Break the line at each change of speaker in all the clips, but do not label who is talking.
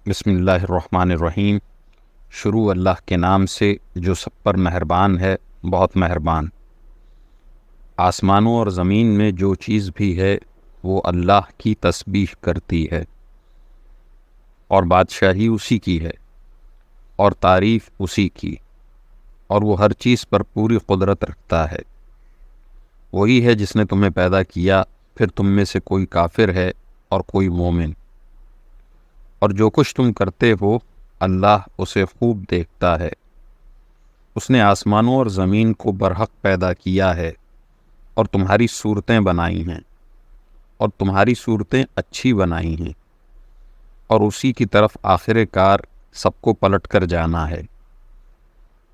بسم اللہ الرحمن الرحیم۔ شروع اللہ کے نام سے جو سب پر مہربان ہے، بہت مہربان۔ آسمانوں اور زمین میں جو چیز بھی ہے وہ اللہ کی تسبیح کرتی ہے، اور بادشاہی اسی کی ہے، اور تعریف اسی کی، اور وہ ہر چیز پر پوری قدرت رکھتا ہے۔ وہی ہے جس نے تمہیں پیدا کیا، پھر تم میں سے کوئی کافر ہے اور کوئی مومن، اور جو کچھ تم کرتے ہو اللہ اسے خوب دیکھتا ہے۔ اس نے آسمانوں اور زمین کو برحق پیدا کیا ہے اور تمہاری صورتیں بنائی ہیں، اور تمہاری صورتیں اچھی بنائی ہیں، اور اسی کی طرف آخر کار سب کو پلٹ کر جانا ہے۔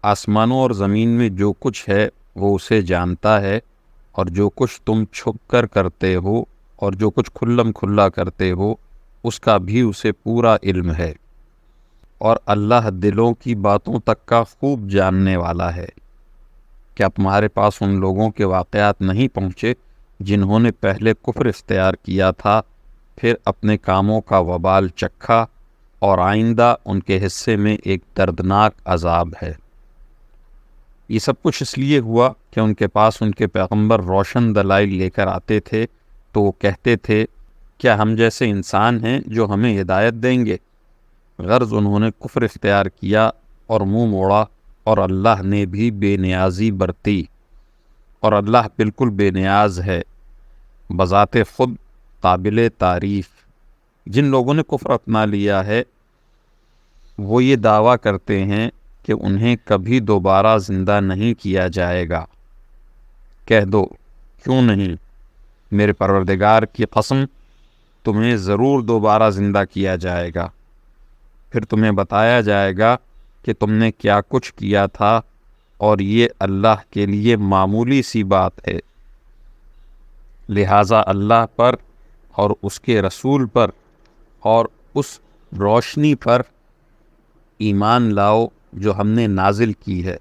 آسمانوں اور زمین میں جو کچھ ہے وہ اسے جانتا ہے، اور جو کچھ تم چھپ کر کرتے ہو اور جو کچھ کھلم کھلا کرتے ہو اس کا بھی اسے پورا علم ہے۔ اور اللہ دلوں کی باتوں تک کا خوب جاننے والا ہے۔ کیا تمہارے پاس ان لوگوں کے واقعات نہیں پہنچے جنہوں نے پہلے کفر اختیار کیا تھا، پھر اپنے کاموں کا وبال چکھا، اور آئندہ ان کے حصے میں ایک دردناک عذاب ہے۔ یہ سب کچھ اس لیے ہوا کہ ان کے پاس ان کے پیغمبر روشن دلائل لے کر آتے تھے، تو وہ کہتے تھے کیا ہم جیسے انسان ہیں جو ہمیں ہدایت دیں گے؟ غرض انہوں نے کفر اختیار کیا اور منہ موڑا، اور اللہ نے بھی بے نیازی برتی، اور اللہ بالکل بے نیاز ہے، بذات خود قابل تعریف۔ جن لوگوں نے کفر اپنا لیا ہے وہ یہ دعویٰ کرتے ہیں کہ انہیں کبھی دوبارہ زندہ نہیں کیا جائے گا۔ کہہ دو کیوں نہیں، میرے پروردگار کی قسم تمہیں ضرور دوبارہ زندہ کیا جائے گا، پھر تمہیں بتایا جائے گا کہ تم نے کیا کچھ کیا تھا، اور یہ اللہ کے لیے معمولی سی بات ہے۔ لہٰذا اللہ پر اور اس کے رسول پر اور اس روشنی پر ایمان لاؤ جو ہم نے نازل کی ہے،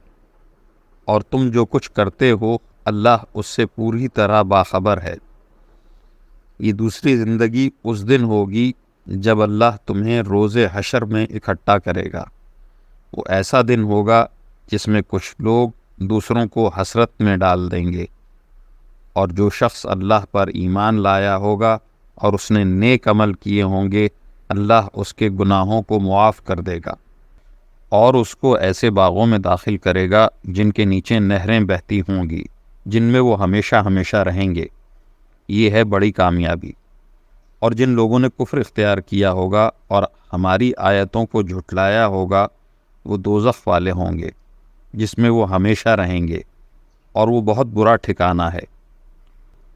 اور تم جو کچھ کرتے ہو اللہ اس سے پوری طرح باخبر ہے۔ یہ دوسری زندگی اس دن ہوگی جب اللہ تمہیں روز حشر میں اکٹھا کرے گا۔ وہ ایسا دن ہوگا جس میں کچھ لوگ دوسروں کو حسرت میں ڈال دیں گے، اور جو شخص اللہ پر ایمان لایا ہوگا اور اس نے نیک عمل کیے ہوں گے اللہ اس کے گناہوں کو معاف کر دے گا، اور اس کو ایسے باغوں میں داخل کرے گا جن کے نیچے نہریں بہتی ہوں گی، جن میں وہ ہمیشہ ہمیشہ رہیں گے۔ یہ ہے بڑی کامیابی۔ اور جن لوگوں نے کفر اختیار کیا ہوگا اور ہماری آیتوں کو جھٹلایا ہوگا وہ دوزخ والے ہوں گے جس میں وہ ہمیشہ رہیں گے، اور وہ بہت برا ٹھکانہ ہے۔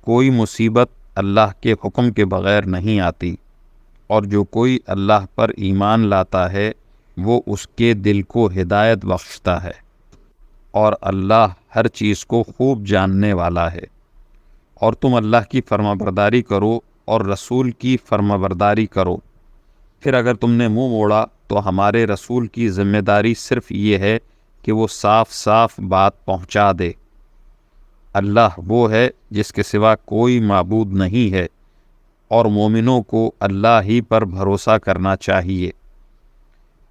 کوئی مصیبت اللہ کے حکم کے بغیر نہیں آتی، اور جو کوئی اللہ پر ایمان لاتا ہے وہ اس کے دل کو ہدایت بخشتا ہے، اور اللہ ہر چیز کو خوب جاننے والا ہے۔ اور تم اللہ کی فرمانبرداری کرو اور رسول کی فرمانبرداری کرو، پھر اگر تم نے منہ موڑا تو ہمارے رسول کی ذمہ داری صرف یہ ہے کہ وہ صاف صاف بات پہنچا دے۔ اللہ وہ ہے جس کے سوا کوئی معبود نہیں ہے، اور مومنوں کو اللہ ہی پر بھروسہ کرنا چاہیے۔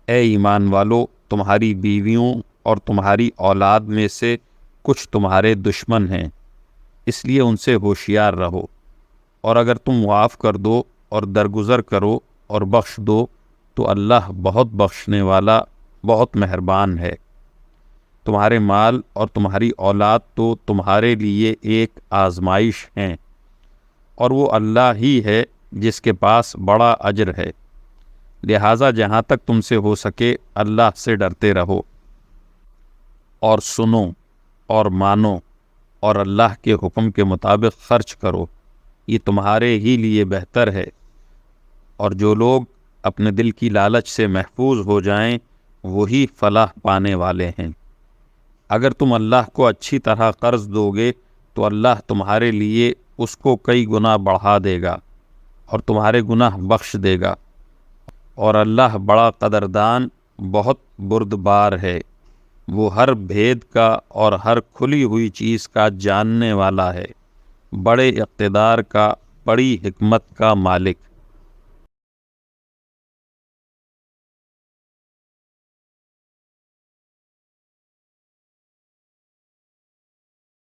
اے ایمان والو، تمہاری بیویوں اور تمہاری اولاد میں سے کچھ تمہارے دشمن ہیں، اس لیے ان سے ہوشیار رہو، اور اگر تم معاف کر دو اور درگزر کرو اور بخش دو تو اللہ بہت بخشنے والا، بہت مہربان ہے۔ تمہارے مال اور تمہاری اولاد تو تمہارے لیے ایک آزمائش ہیں، اور وہ اللہ ہی ہے جس کے پاس بڑا اجر ہے۔ لہٰذا جہاں تک تم سے ہو سکے اللہ سے ڈرتے رہو، اور سنو اور مانو، اور اللہ کے حکم کے مطابق خرچ کرو، یہ تمہارے ہی لیے بہتر ہے۔ اور جو لوگ اپنے دل کی لالچ سے محفوظ ہو جائیں وہی فلاح پانے والے ہیں۔ اگر تم اللہ کو اچھی طرح قرض دو گے تو اللہ تمہارے لیے اس کو کئی گنا بڑھا دے گا اور تمہارے گناہ بخش دے گا، اور اللہ بڑا قدردان، بہت بردبار ہے۔ وہ ہر بھید کا اور ہر کھلی ہوئی چیز کا جاننے والا ہے، بڑے اقتدار کا، بڑی حکمت کا مالک۔